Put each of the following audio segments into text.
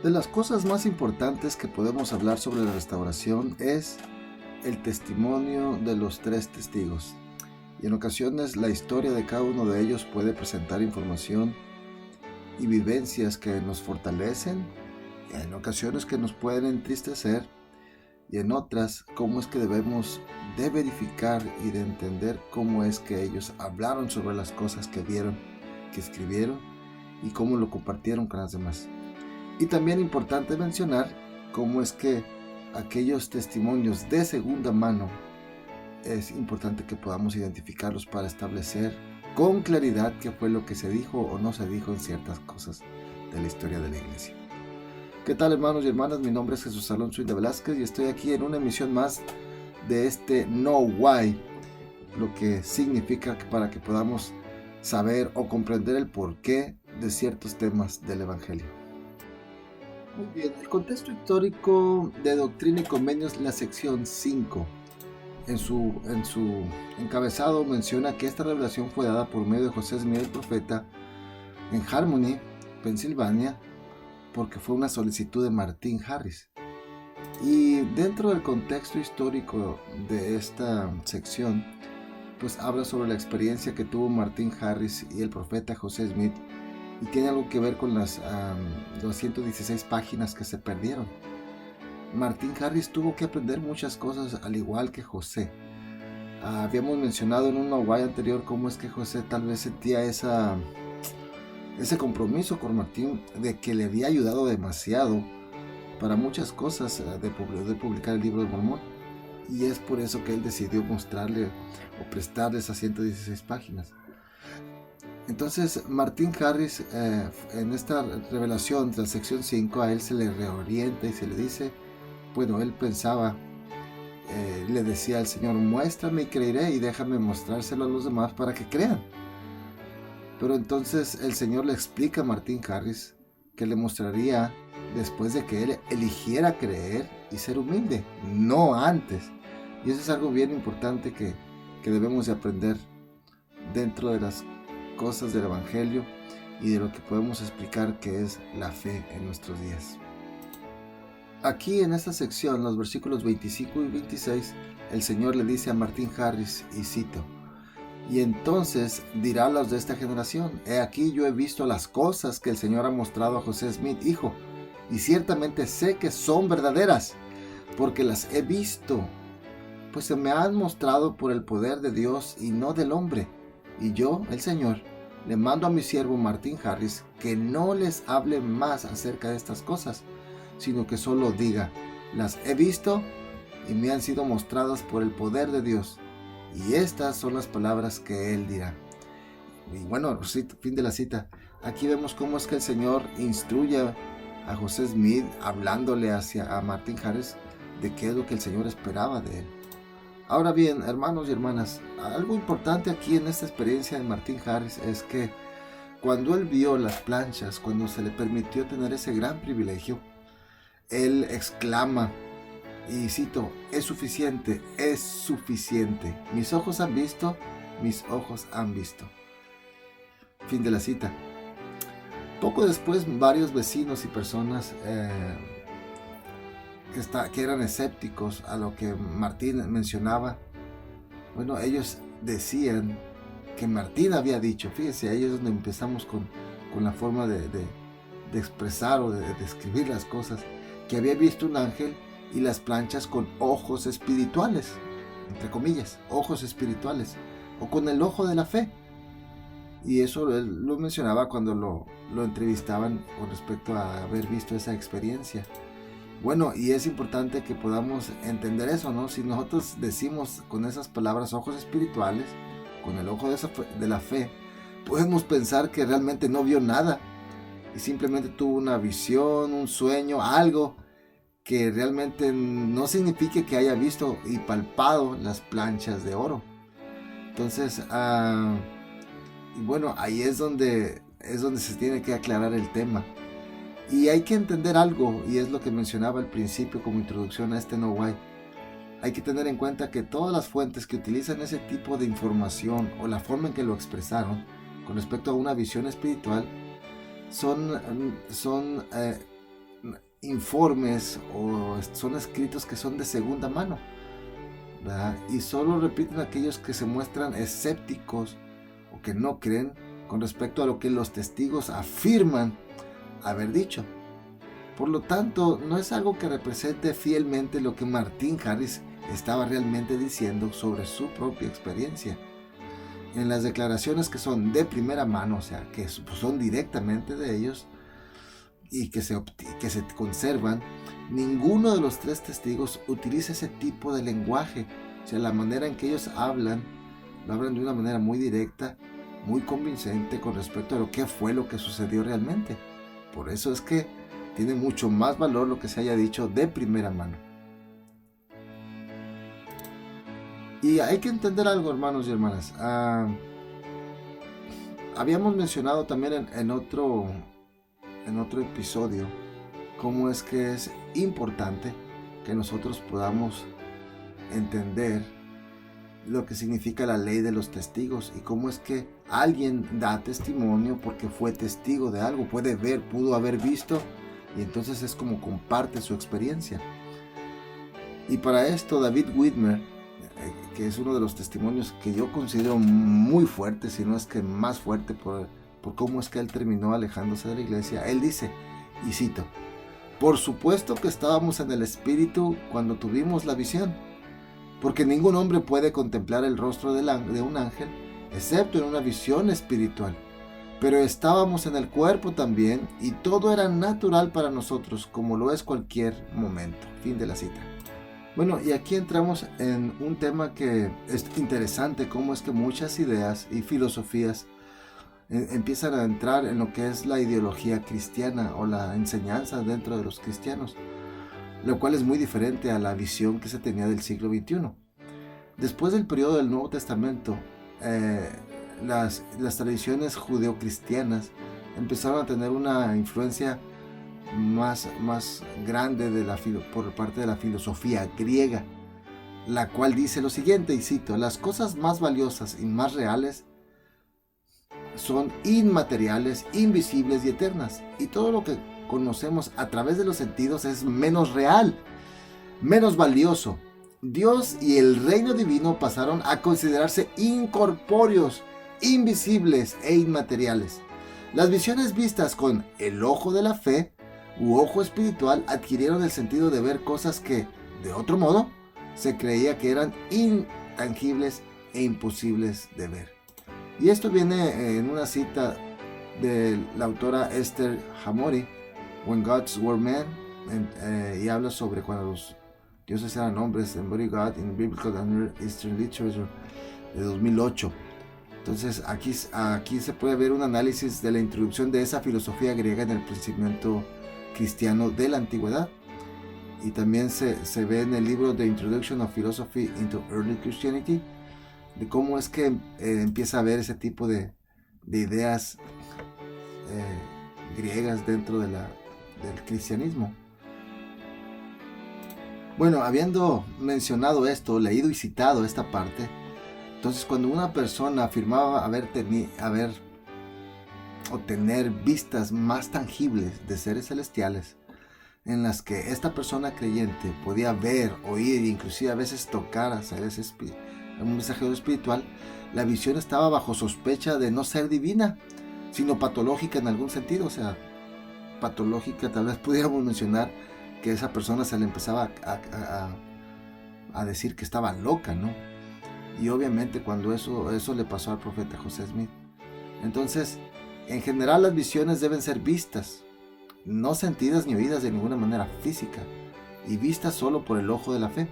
De las cosas más importantes que podemos hablar sobre la restauración es el testimonio de los tres testigos. Y en ocasiones la historia de cada uno de ellos puede presentar información y vivencias que nos fortalecen, y en ocasiones que nos pueden entristecer, y en otras cómo es que debemos de verificar y de entender cómo es que ellos hablaron sobre las cosas que vieron, que escribieron y cómo lo compartieron con las demás. Y también importante mencionar cómo es que aquellos testimonios de segunda mano es importante que podamos identificarlos para establecer con claridad qué fue lo que se dijo o no se dijo en ciertas cosas de la historia de la iglesia. ¿Qué tal, hermanos y hermanas? Mi nombre es Jesús Alonso de Velázquez y estoy aquí en una emisión más de este Know Why, lo que significa que para que podamos saber o comprender el porqué de ciertos temas del Evangelio. Muy bien, el contexto histórico de Doctrina y Convenios, la sección 5, en su encabezado menciona que esta revelación fue dada por medio de José Smith el profeta en Harmony, Pensilvania, porque fue una solicitud de Martin Harris. Y dentro del contexto histórico de esta sección, pues habla sobre la experiencia que tuvo Martin Harris y el profeta José Smith, y tiene algo que ver con las 216 páginas que se perdieron. Martin Harris tuvo que aprender muchas cosas al igual que José. Habíamos mencionado en un Know-Why anterior cómo es que José tal vez sentía ese compromiso con Martín de que le había ayudado demasiado para muchas cosas de publicar el libro de Mormón, y es por eso que él decidió mostrarle o prestarle esas 116 páginas. Entonces Martin Harris en esta revelación de la sección 5 a él se le reorienta y se le dice, bueno, él pensaba, le decía al Señor, muéstrame y creeré, y déjame mostrárselo a los demás para que crean. Pero entonces el Señor le explica a Martin Harris que le mostraría después de que él eligiera creer y ser humilde, no antes. Y eso es algo bien importante que debemos de aprender dentro de las cosas del Evangelio y de lo que podemos explicar que es la fe en nuestros días. Aquí en esta sección, los versículos 25 y 26, el Señor le dice a Martin Harris, y cito, y entonces dirá a los de esta generación, he aquí yo he visto las cosas que el Señor ha mostrado a José Smith, hijo, y ciertamente sé que son verdaderas, porque las he visto, pues se me han mostrado por el poder de Dios y no del hombre. Y yo, el Señor, le mando a mi siervo Martin Harris que no les hable más acerca de estas cosas, sino que solo diga, las he visto y me han sido mostradas por el poder de Dios. Y estas son las palabras que él dirá. Y bueno, fin de la cita. Aquí vemos cómo es que el Señor instruye a José Smith hablándole a Martin Harris de qué es lo que el Señor esperaba de él. Ahora bien, hermanos y hermanas, algo importante aquí en esta experiencia de Martin Harris es que cuando él vio las planchas, cuando se le permitió tener ese gran privilegio, él exclama, y cito, es suficiente, mis ojos han visto, mis ojos han visto. Fin de la cita. Poco después, varios vecinos y personas que eran escépticos a lo que Martín mencionaba, bueno, ellos decían que Martín había dicho, fíjense, ahí es donde empezamos con la forma de expresar o de describir las cosas, que había visto un ángel y las planchas con ojos espirituales, entre comillas, ojos espirituales, o con el ojo de la fe. Y eso él lo mencionaba cuando lo entrevistaban con respecto a haber visto esa experiencia. Bueno, y es importante que podamos entender eso, ¿no? Si nosotros decimos con esas palabras ojos espirituales, con el ojo de la fe, podemos pensar que realmente no vio nada y simplemente tuvo una visión, un sueño, algo que realmente no signifique que haya visto y palpado las planchas de oro. Entonces, y bueno, ahí es donde se tiene que aclarar el tema. Y hay que entender algo, y es lo que mencionaba al principio como introducción a este Know-Why. Hay que tener en cuenta que todas las fuentes que utilizan ese tipo de información o la forma en que lo expresaron con respecto a una visión espiritual son informes o son escritos que son de segunda mano, ¿verdad? Y solo repiten aquellos que se muestran escépticos o que no creen con respecto a lo que los testigos afirman haber dicho. Por lo tanto, no es algo que represente fielmente lo que Martin Harris estaba realmente diciendo sobre su propia experiencia. En las declaraciones que son de primera mano, o sea, que son directamente de ellos y que se conservan, ninguno de los tres testigos utiliza ese tipo de lenguaje. O sea, la manera en que ellos hablan, lo hablan de una manera muy directa, muy convincente con respecto a lo que fue lo que sucedió realmente. Por eso es que tiene mucho más valor lo que se haya dicho de primera mano. Y hay que entender algo, hermanos y hermanas. Habíamos mencionado también en otro episodio cómo es que es importante que nosotros podamos entender lo que significa la ley de los testigos y cómo es que alguien da testimonio porque fue testigo de algo, pudo haber visto, y entonces es como comparte su experiencia. Y para esto David Whitmer, que es uno de los testimonios que yo considero muy fuerte, si no es que más fuerte por cómo es que él terminó alejándose de la iglesia, él dice, y cito: por supuesto que estábamos en el espíritu cuando tuvimos la visión, porque ningún hombre puede contemplar el rostro de un ángel excepto en una visión espiritual. Pero estábamos en el cuerpo también y todo era natural para nosotros como lo es cualquier momento. Fin de la cita. Bueno, y aquí entramos en un tema que es interesante, cómo es que muchas ideas y filosofías empiezan a entrar en lo que es la ideología cristiana o la enseñanza dentro de los cristianos, lo cual es muy diferente a la visión que se tenía del siglo XXI. Después del periodo del Nuevo Testamento, las tradiciones judeocristianas empezaron a tener una influencia más grande por parte de la filosofía griega, la cual dice lo siguiente, y cito: las cosas más valiosas y más reales son inmateriales, invisibles y eternas, y todo lo que conocemos a través de los sentidos es menos real, menos valioso. Dios y el reino divino pasaron a considerarse incorpóreos, invisibles e inmateriales. Las visiones vistas con el ojo de la fe u ojo espiritual adquirieron el sentido de ver cosas que, de otro modo, se creía que eran intangibles e imposibles de ver. Y esto viene en una cita de la autora Esther Hamori, When Gods Were Men, y habla sobre cuando los dioses eran hombres, Embodied God in Biblical and Near Eastern Literature, de 2008. Entonces aquí se puede ver un análisis de la introducción de esa filosofía griega en el pensamiento cristiano de la antigüedad. Y también se ve en el libro The Introduction of Philosophy into Early Christianity, de cómo es que empieza a ver ese tipo de ideas griegas dentro del cristianismo. Bueno, habiendo mencionado esto, leído y citado esta parte, entonces cuando una persona afirmaba tener vistas más tangibles de seres celestiales, en las que esta persona creyente podía ver, oír e inclusive a veces tocar a seres un mensajero espiritual, la visión estaba bajo sospecha de no ser divina, sino patológica en algún sentido. O sea, patológica, tal vez pudiéramos mencionar que esa persona se le empezaba a decir que estaba loca, ¿no? Y obviamente cuando eso le pasó al profeta José Smith. Entonces, en general las visiones deben ser vistas, no sentidas ni oídas de ninguna manera física, y vistas solo por el ojo de la fe.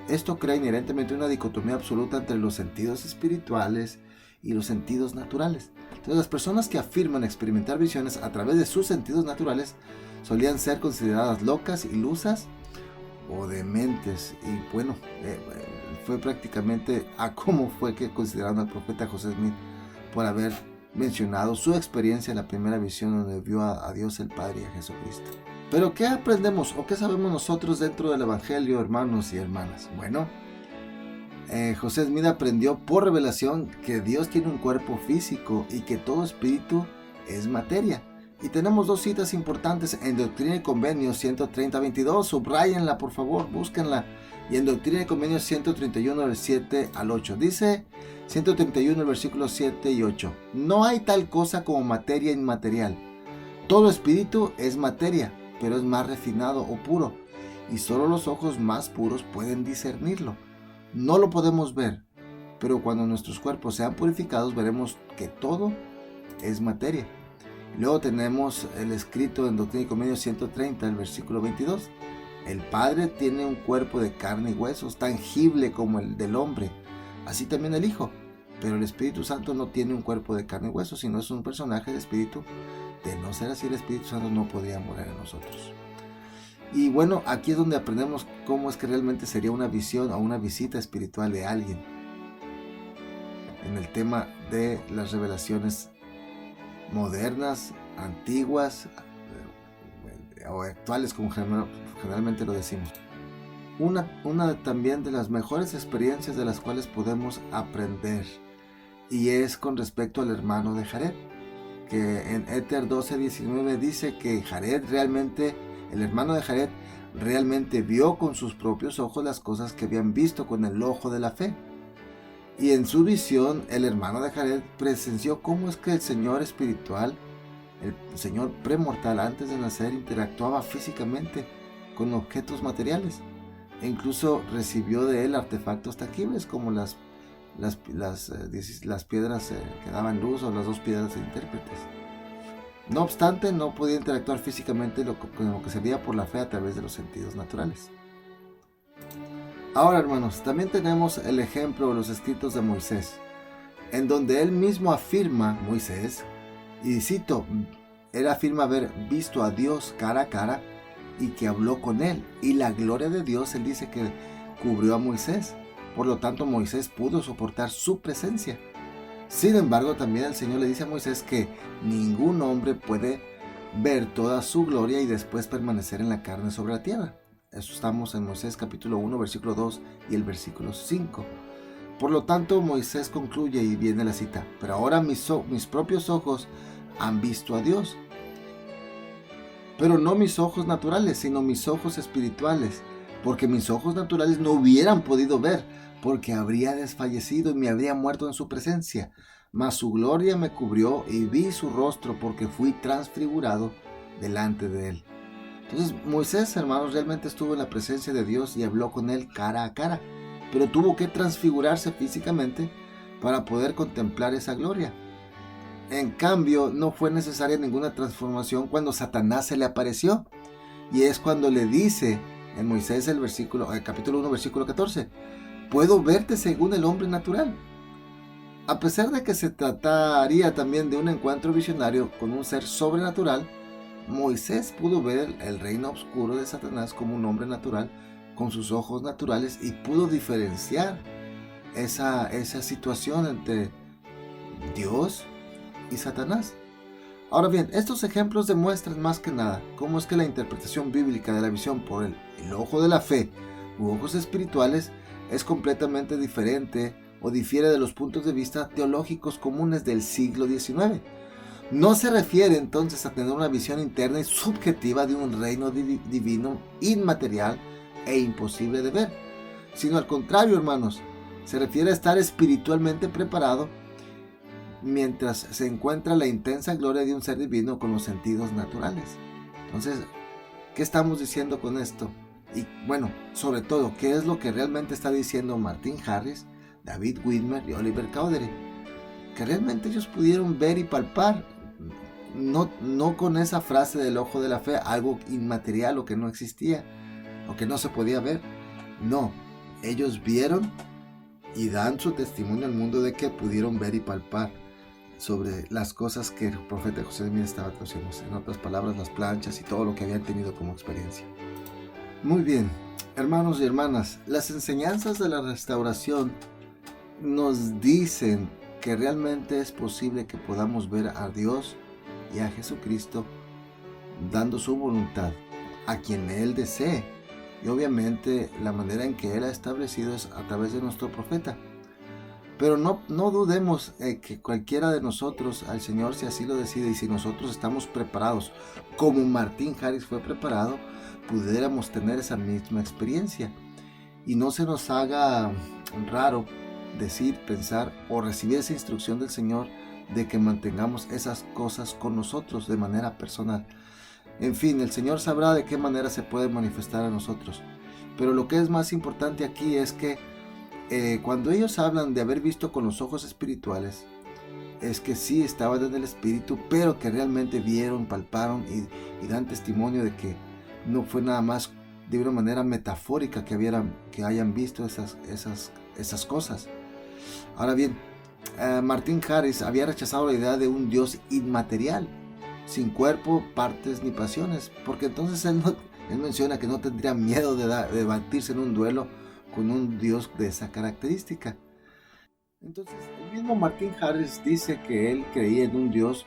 Esto crea inherentemente una dicotomía absoluta entre los sentidos espirituales y los sentidos naturales. Entonces, las personas que afirman experimentar visiones a través de sus sentidos naturales solían ser consideradas locas, ilusas o dementes. Y bueno, fue prácticamente a cómo fue que consideraron al profeta José Smith por haber mencionado su experiencia en la primera visión donde vio a Dios el Padre y a Jesucristo. Pero ¿qué aprendemos o qué sabemos nosotros dentro del Evangelio, hermanos y hermanas? Bueno, José Smith aprendió por revelación que Dios tiene un cuerpo físico y que todo espíritu es materia. Y tenemos dos citas importantes en Doctrina y Convenios 130-22, subrayenla por favor, búsquenla. Y en Doctrina y Convenios 131 del 7 al 8, dice 131 el versículo 7 y 8, no hay tal cosa como materia inmaterial. Todo espíritu es materia, pero es más refinado o puro, y solo los ojos más puros pueden discernirlo. No lo podemos ver, pero cuando nuestros cuerpos sean purificados veremos que todo es materia. Luego tenemos el escrito en Doctrina y Convenios 130, el versículo 22. El Padre tiene un cuerpo de carne y huesos, tangible como el del hombre, así también el Hijo. Pero el Espíritu Santo no tiene un cuerpo de carne y huesos, sino es un personaje de espíritu. De no ser así, el Espíritu Santo no podría morar en nosotros. Y bueno, aquí es donde aprendemos cómo es que realmente sería una visión o una visita espiritual de alguien. En el tema de las revelaciones modernas, antiguas o actuales, como generalmente lo decimos. Una también de las mejores experiencias de las cuales podemos aprender, y es con respecto al hermano de Jared, que en Éter 12:19 dice que el hermano de Jared realmente vio con sus propios ojos las cosas que habían visto con el ojo de la fe. Y en su visión, el hermano de Jared presenció cómo es que el Señor espiritual, el Señor premortal antes de nacer, interactuaba físicamente con objetos materiales. E incluso recibió de él artefactos tangibles como las piedras que daban luz o las dos piedras de intérpretes. No obstante, no podía interactuar físicamente con lo que se veía por la fe a través de los sentidos naturales. Ahora, hermanos, también tenemos el ejemplo de los escritos de Moisés, en donde él mismo afirma, Moisés, y cito, él afirma haber visto a Dios cara a cara y que habló con él, y la gloria de Dios, él dice que cubrió a Moisés. Por lo tanto, Moisés pudo soportar su presencia. Sin embargo, también el Señor le dice a Moisés que ningún hombre puede ver toda su gloria y después permanecer en la carne sobre la tierra. Eso estamos en Moisés capítulo 1, versículo 2 y el versículo 5. Por lo tanto, Moisés concluye y viene la cita. Pero ahora mis propios ojos han visto a Dios. Pero no mis ojos naturales, sino mis ojos espirituales. Porque mis ojos naturales no hubieran podido ver, porque habría desfallecido y me habría muerto en su presencia. Mas su gloria me cubrió y vi su rostro, porque fui transfigurado delante de él. Entonces Moisés, hermanos, realmente estuvo en la presencia de Dios y habló con él cara a cara, pero tuvo que transfigurarse físicamente para poder contemplar esa gloria. En cambio, no fue necesaria ninguna transformación cuando Satanás se le apareció, y es cuando le dice en Moisés el capítulo 1, versículo 14, puedo verte según el hombre natural. A pesar de que se trataría también de un encuentro visionario con un ser sobrenatural, Moisés pudo ver el reino oscuro de Satanás como un hombre natural con sus ojos naturales y pudo diferenciar esa situación entre Dios y Satanás. Ahora bien, estos ejemplos demuestran más que nada cómo es que la interpretación bíblica de la visión por el ojo de la fe u ojos espirituales es completamente diferente o difiere de los puntos de vista teológicos comunes del siglo XIX. No se refiere entonces a tener una visión interna y subjetiva de un reino divino inmaterial e imposible de ver, sino al contrario, hermanos, se refiere a estar espiritualmente preparado mientras se encuentra la intensa gloria de un ser divino con los sentidos naturales. Entonces, ¿qué estamos diciendo con esto? Y bueno, sobre todo, ¿qué es lo que realmente está diciendo Martin Harris, David Widmer y Oliver Cowdery? Que realmente ellos pudieron ver y palpar, no con esa frase del ojo de la fe, algo inmaterial o que no existía o que no se podía ver. No, ellos vieron y dan su testimonio al mundo de que pudieron ver y palpar sobre las cosas que el profeta José Smith estaba traduciendo, en otras palabras, las planchas y todo lo que habían tenido como experiencia. Muy bien, hermanos y hermanas, las enseñanzas de la restauración nos dicen que realmente es posible que podamos ver a Dios y a Jesucristo dando su voluntad a quien Él desee, y obviamente la manera en que Él ha establecido es a través de nuestro profeta. Pero no dudemos que cualquiera de nosotros, al Señor si así lo decide, y si nosotros estamos preparados, como Martín Harris fue preparado, pudiéramos tener esa misma experiencia. Y no se nos haga raro decir, pensar o recibir esa instrucción del Señor de que mantengamos esas cosas con nosotros de manera personal. En fin, el Señor sabrá de qué manera se puede manifestar a nosotros. Pero lo que es más importante aquí es que cuando ellos hablan de haber visto con los ojos espirituales, es que sí estaban en el espíritu, pero que realmente vieron, palparon y dan testimonio de que no fue nada más de una manera metafórica que hayan visto esas cosas. Ahora bien, Martín Harris había rechazado la idea de un Dios inmaterial, sin cuerpo, partes ni pasiones, porque entonces él menciona que no tendría miedo de batirse en un duelo con un Dios de esa característica. Entonces, el mismo Martín Harris dice que él creía en un Dios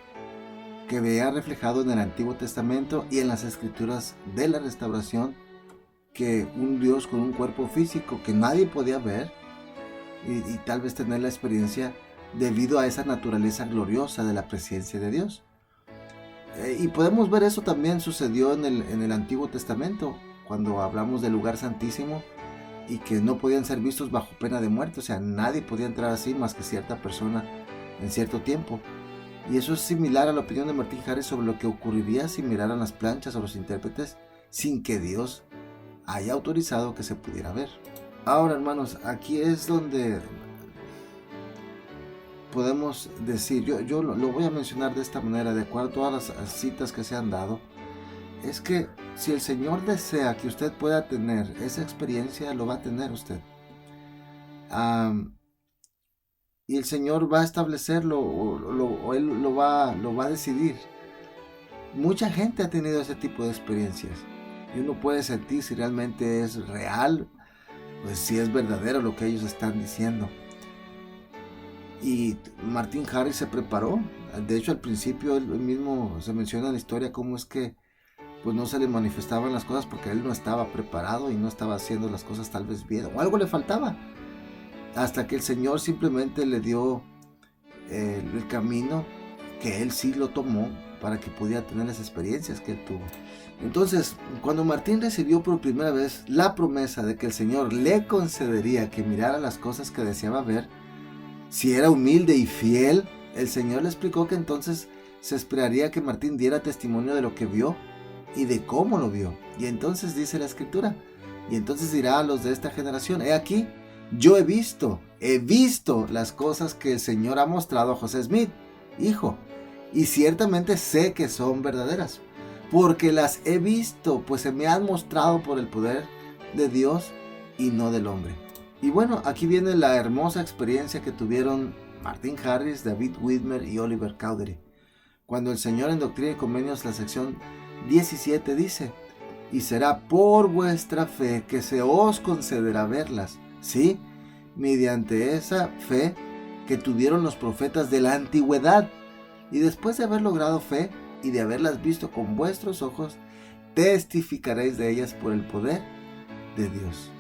que veía reflejado en el Antiguo Testamento y en las escrituras de la restauración, que un Dios con un cuerpo físico que nadie podía ver y tal vez tener la experiencia debido a esa naturaleza gloriosa de la presencia de Dios. Y podemos ver eso también sucedió en el Antiguo Testamento, cuando hablamos del lugar santísimo y que no podían ser vistos bajo pena de muerte, o sea, nadie podía entrar así más que cierta persona en cierto tiempo. Y eso es similar a la opinión de Martín Harris sobre lo que ocurriría si miraran las planchas o los intérpretes sin que Dios haya autorizado que se pudiera ver. Ahora, hermanos, aquí es donde podemos decir, yo lo voy a mencionar de esta manera, de acuerdo a todas las citas que se han dado, es que si el Señor desea que usted pueda tener esa experiencia, lo va a tener usted. Y el Señor va a establecerlo o Él lo va a decidir. Mucha gente ha tenido ese tipo de experiencias. Y uno puede sentir si realmente es real, pues si es verdadero lo que ellos están diciendo. Y Martín Harris se preparó. De hecho, al principio él mismo se menciona en la historia cómo es que pues no se le manifestaban las cosas porque él no estaba preparado y no estaba haciendo las cosas tal vez bien, o algo le faltaba, hasta que el Señor simplemente le dio el camino que él sí lo tomó para que pudiera tener las experiencias que él tuvo. Entonces, cuando Martín recibió por primera vez la promesa de que el Señor le concedería que mirara las cosas que deseaba ver, si era humilde y fiel, el Señor le explicó que entonces se esperaría que Martín diera testimonio de lo que vio y de cómo lo vio. Y entonces dice la escritura, y entonces dirá a los de esta generación, he aquí, yo he visto las cosas que el Señor ha mostrado a José Smith, hijo, y ciertamente sé que son verdaderas, porque las he visto, pues se me han mostrado por el poder de Dios y no del hombre. Y bueno, aquí viene la hermosa experiencia que tuvieron Martín Harris, David Widmer y Oliver Cowdery. Cuando el Señor en Doctrina y Convenios, la sección 17 dice, y será por vuestra fe que se os concederá verlas, ¿sí? Mediante esa fe que tuvieron los profetas de la antigüedad, y después de haber logrado fe y de haberlas visto con vuestros ojos, testificaréis de ellas por el poder de Dios.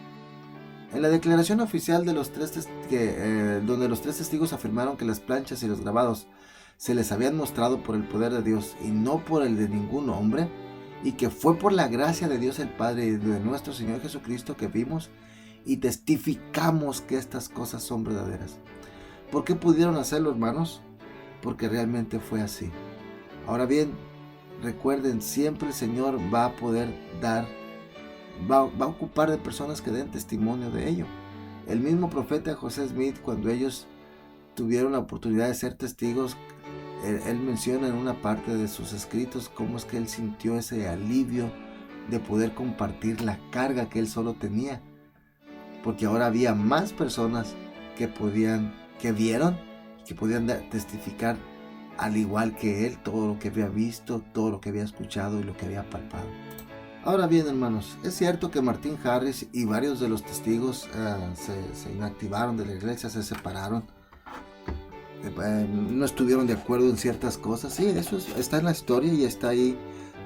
En la declaración oficial de los donde los tres testigos afirmaron que las planchas y los grabados se les habían mostrado por el poder de Dios y no por el de ningún hombre, y que fue por la gracia de Dios el Padre y de nuestro Señor Jesucristo que vimos y testificamos que estas cosas son verdaderas. ¿Por qué pudieron hacerlo, hermanos? Porque realmente fue así. Ahora bien, recuerden, siempre el Señor va a poder va a ocupar de personas que den testimonio de ello. El mismo profeta José Smith, cuando ellos tuvieron la oportunidad de ser testigos, él menciona en una parte de sus escritos cómo es que él sintió ese alivio de poder compartir la carga que él solo tenía, porque ahora había más personas que vieron, que podían testificar al igual que él todo lo que había visto, todo lo que había escuchado y lo que había palpado. Ahora bien, hermanos, es cierto que Martín Harris y varios de los testigos se inactivaron de la iglesia, se separaron, no estuvieron de acuerdo en ciertas cosas. Sí, eso está en la historia y está ahí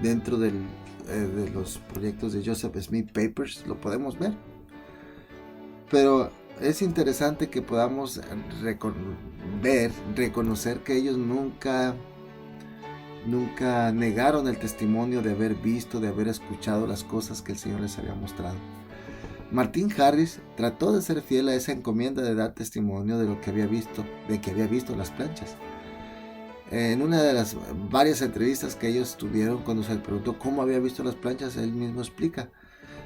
dentro de los proyectos de Joseph Smith Papers, lo podemos ver. Pero es interesante que podamos reconocer que ellos nunca negaron el testimonio de haber visto, de haber escuchado las cosas que el Señor les había mostrado. Martin Harris trató de ser fiel a esa encomienda de dar testimonio de lo que había visto, de que había visto las planchas. En una de las varias entrevistas que ellos tuvieron, cuando se le preguntó cómo había visto las planchas, él mismo explica: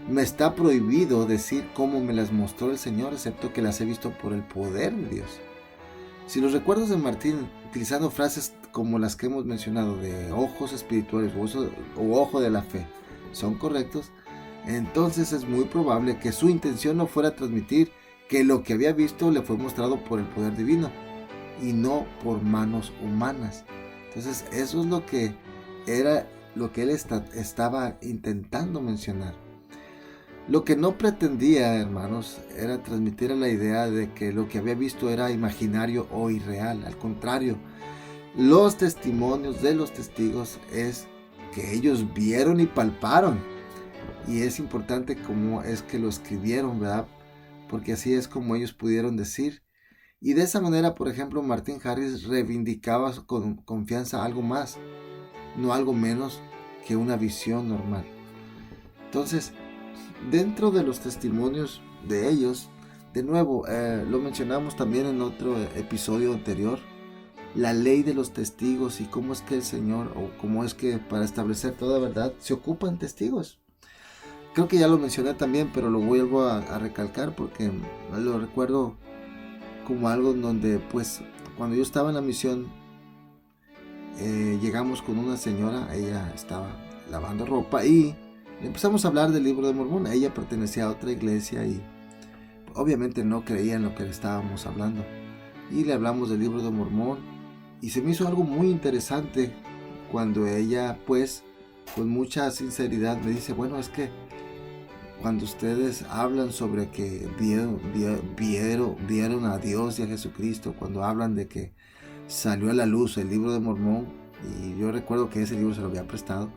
me está prohibido decir cómo me las mostró el Señor, excepto que las he visto por el poder de Dios. Si los recuerdos de Martín, utilizando frases como las que hemos mencionado de ojos espirituales o ojo de la fe, son correctos, entonces es muy probable que su intención no fuera transmitir que lo que había visto le fue mostrado por el poder divino y no por manos humanas. Entonces eso es lo que era lo que él estaba intentando mencionar. Lo que no pretendía, hermanos, era transmitir la idea de que lo que había visto era imaginario o irreal. Al contrario, los testimonios de los testigos es que ellos vieron y palparon. Y es importante cómo es que lo escribieron, ¿verdad? Porque así es como ellos pudieron decir. Y de esa manera, por ejemplo, Martin Harris reivindicaba con confianza algo más, no algo menos que una visión normal. Entonces, dentro de los testimonios de ellos, de nuevo, lo mencionamos también en otro episodio anterior, la ley de los testigos y cómo es que el Señor, o cómo es que para establecer toda verdad, se ocupan testigos. Creo que ya lo mencioné también, pero lo vuelvo a recalcar porque lo recuerdo como algo en donde, pues, cuando yo estaba en la misión, llegamos con una señora, ella estaba lavando ropa y empezamos a hablar del libro de Mormón. Ella pertenecía a otra iglesia y obviamente no creía en lo que le estábamos hablando. Y le hablamos del libro de Mormón y se me hizo algo muy interesante cuando ella, pues, con mucha sinceridad me dice: bueno, es que cuando ustedes hablan sobre que vieron a Dios y a Jesucristo, cuando hablan de que salió a la luz el libro de Mormón, y yo recuerdo que ese libro se lo había prestado,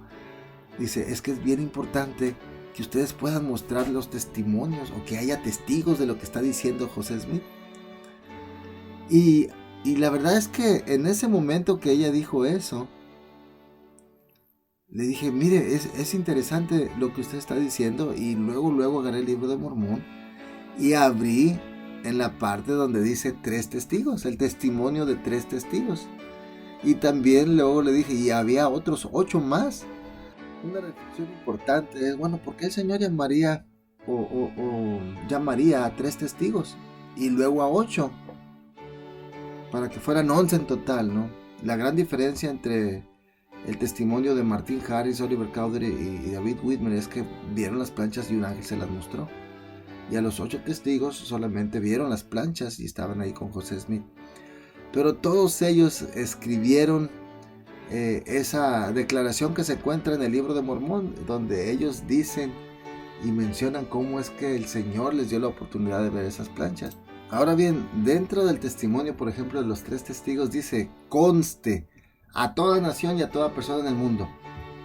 dice, es que es bien importante que ustedes puedan mostrar los testimonios o que haya testigos de lo que está diciendo José Smith. Y la verdad es que en ese momento que ella dijo eso, le dije, mire, es interesante lo que usted está diciendo. Y luego agarré el libro de Mormón y abrí en la parte donde dice 3 testigos, el testimonio de 3 testigos. Y también luego le dije, y había otros 8 más. Una reflexión importante es, bueno, ¿por qué el Señor llamaría llamaría a 3 testigos y luego a 8? Para que fueran 11 en total, ¿no? La gran diferencia entre el testimonio de Martin Harris, Oliver Cowdery y David Whitmer es que vieron las planchas y un ángel se las mostró. Y a los 8 testigos solamente vieron las planchas y estaban ahí con José Smith. Pero todos ellos escribieron esa declaración que se encuentra en el libro de Mormón, donde ellos dicen y mencionan cómo es que el Señor les dio la oportunidad de ver esas planchas. Ahora bien, dentro del testimonio, por ejemplo, de los 3 testigos dice, conste a toda nación y a toda persona en el mundo,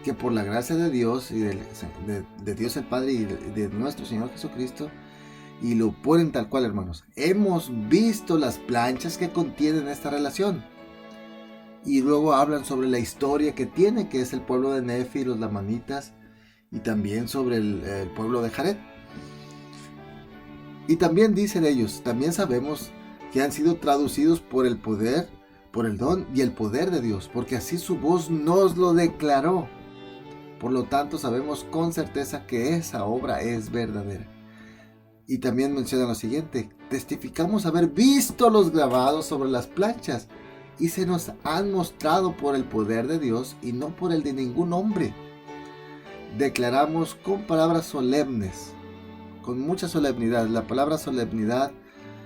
que por la gracia de Dios y de Dios el Padre y de nuestro Señor Jesucristo, y lo ponen tal cual, hermanos, hemos visto las planchas que contienen esta relación. Y luego hablan sobre la historia que tiene, que es el pueblo de Nefi y los lamanitas, y también sobre el pueblo de Jared. Y también dicen ellos, también sabemos que han sido traducidos por el poder, por el don y el poder de Dios, porque así su voz nos lo declaró. Por lo tanto, sabemos con certeza que esa obra es verdadera. Y también menciona lo siguiente, testificamos haber visto los grabados sobre las planchas y se nos han mostrado por el poder de Dios y no por el de ningún hombre. Declaramos con palabras solemnes, con mucha solemnidad. La palabra solemnidad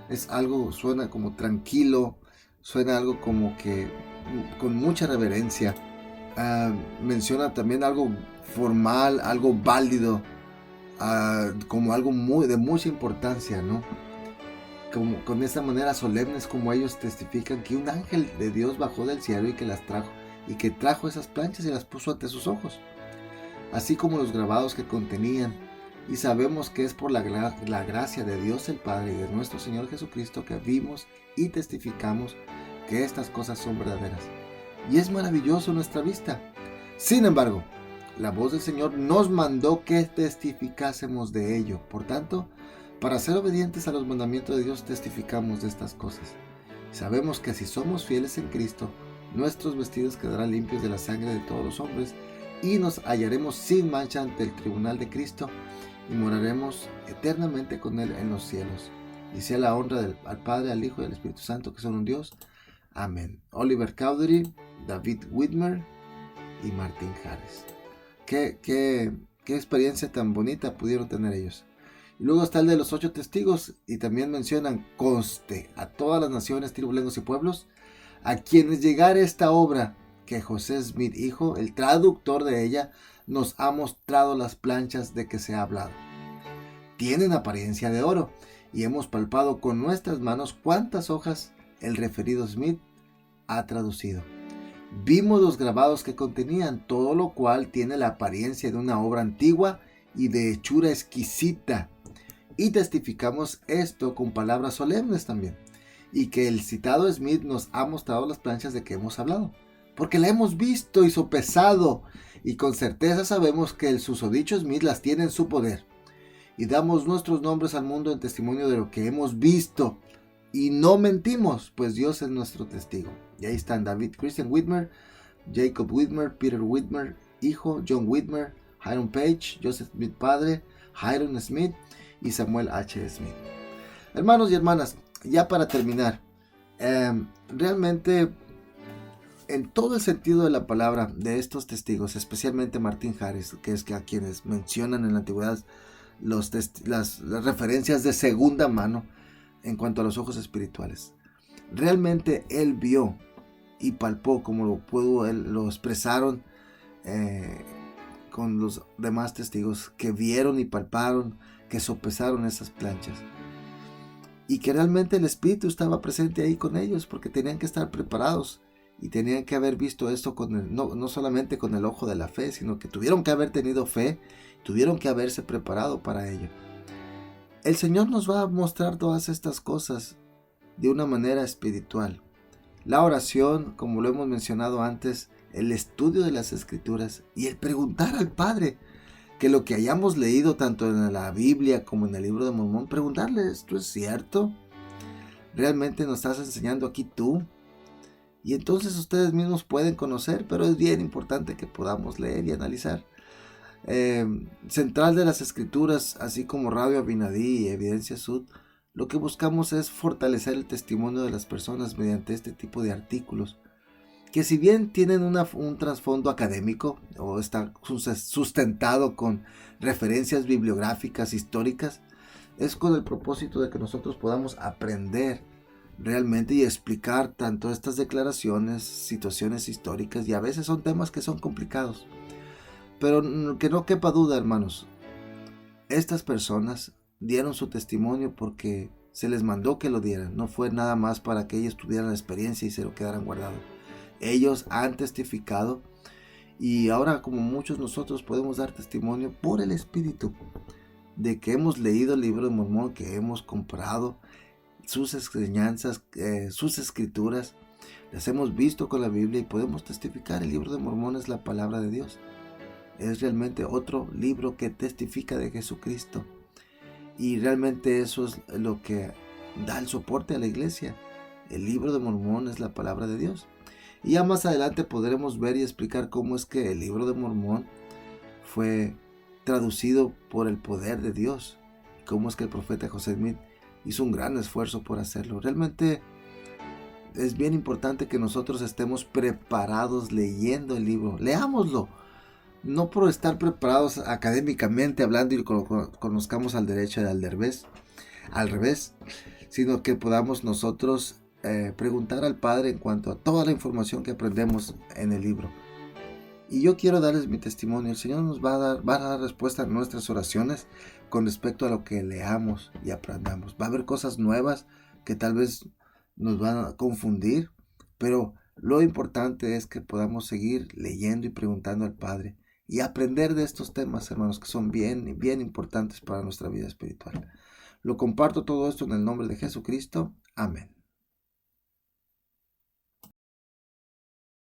es algo, suena como tranquilo, suena algo como que con mucha reverencia. Menciona también algo formal, algo válido, como algo de mucha importancia, ¿no? Como, con esta manera solemne es como ellos testifican que un ángel de Dios bajó del cielo y que las trajo, y que trajo esas planchas y las puso ante sus ojos, así como los grabados que contenían. y sabemos que es por la gracia de Dios el Padre y de nuestro Señor Jesucristo que vimos y testificamos que estas cosas son verdaderas. Y es maravilloso nuestra vista. Sin embargo, la voz del Señor nos mandó que testificásemos de ello. Por tanto, para ser obedientes a los mandamientos de Dios, testificamos de estas cosas. Sabemos que si somos fieles en Cristo, nuestros vestidos quedarán limpios de la sangre de todos los hombres y nos hallaremos sin mancha ante el tribunal de Cristo y moraremos eternamente con Él en los cielos. Y sea la honra al Padre, al Hijo y al Espíritu Santo, que son un Dios. Amén. Oliver Cowdery, David Whitmer y Martin Harris. Qué experiencia tan bonita pudieron tener ellos. Y luego está el de los 8 testigos, y también mencionan: conste a todas las naciones, tribus, lenguas y pueblos, a quienes llegare esta obra, que José Smith, hijo, el traductor de ella, nos ha mostrado las planchas de que se ha hablado. Tienen apariencia de oro, y hemos palpado con nuestras manos cuántas hojas el referido Smith ha traducido. Vimos los grabados que contenían, todo lo cual tiene la apariencia de una obra antigua y de hechura exquisita. Y testificamos esto con palabras solemnes también, y que el citado Smith nos ha mostrado las planchas de que hemos hablado, porque la hemos visto y sopesado, y con certeza sabemos que el susodicho Smith las tiene en su poder. Y damos nuestros nombres al mundo en testimonio de lo que hemos visto, y no mentimos, pues Dios es nuestro testigo. Y ahí están David Christian Whitmer, Jacob Whitmer, Peter Whitmer, hijo, John Whitmer, Hiram Page, Joseph Smith padre, Hiram Smith y Samuel H. Smith. Hermanos y hermanas, ya para terminar, realmente en todo el sentido de la palabra de estos testigos, especialmente Martin Harris, que es que a quienes mencionan en la antigüedad las referencias de segunda mano en cuanto a los ojos espirituales, realmente él vio y palpó, como lo expresaron con los demás testigos, que vieron y palparon, que sopesaron esas planchas, y que realmente el Espíritu estaba presente ahí con ellos, porque tenían que estar preparados y tenían que haber visto esto no solamente con el ojo de la fe, sino que tuvieron que haber tenido fe, tuvieron que haberse preparado para ello. El Señor nos va a mostrar todas estas cosas de una manera espiritual. La oración, como lo hemos mencionado antes, el estudio de las Escrituras y el preguntar al Padre que lo que hayamos leído tanto en la Biblia como en el libro de Mormón, preguntarle: ¿esto es cierto? ¿Realmente nos estás enseñando aquí tú? Y entonces ustedes mismos pueden conocer, pero es bien importante que podamos leer y analizar. Central de las Escrituras, así como Radio Abinadí y Evidencia Sud, lo que buscamos es fortalecer el testimonio de las personas mediante este tipo de artículos, que si bien tienen un trasfondo académico o está sustentado con referencias bibliográficas históricas, es con el propósito de que nosotros podamos aprender realmente y explicar tanto estas declaraciones, situaciones históricas, y a veces son temas que son complicados. Pero que no quepa duda, hermanos, estas personas dieron su testimonio porque se les mandó que lo dieran. No fue nada más para que ellos tuvieran la experiencia y se lo quedaran guardado. Ellos han testificado, y ahora, como muchos nosotros, podemos dar testimonio por el Espíritu de que hemos leído el libro de Mormón, que hemos comprado sus enseñanzas, sus escrituras, las hemos visto con la Biblia, y podemos testificar. El libro de Mormón es la palabra de Dios. Es realmente otro libro que testifica de Jesucristo, y realmente eso es lo que da el soporte a la iglesia. El libro de Mormón es la palabra de Dios. Y ya más adelante podremos ver y explicar cómo es que el libro de Mormón fue traducido por el poder de Dios, cómo es que el profeta José Smith hizo un gran esfuerzo por hacerlo. Realmente es bien importante que nosotros estemos preparados leyendo el libro. Leámoslo, no por estar preparados académicamente hablando y conozcamos al derecho y al revés, sino que podamos nosotros preguntar al Padre en cuanto a toda la información que aprendemos en el libro. Y yo quiero darles mi testimonio. El Señor nos va a dar respuesta a nuestras oraciones con respecto a lo que leamos y aprendamos. Va a haber cosas nuevas que tal vez nos van a confundir, pero lo importante es que podamos seguir leyendo y preguntando al Padre, y aprender de estos temas, hermanos, que son bien, bien importantes para nuestra vida espiritual. Lo comparto todo esto en el nombre de Jesucristo. Amén.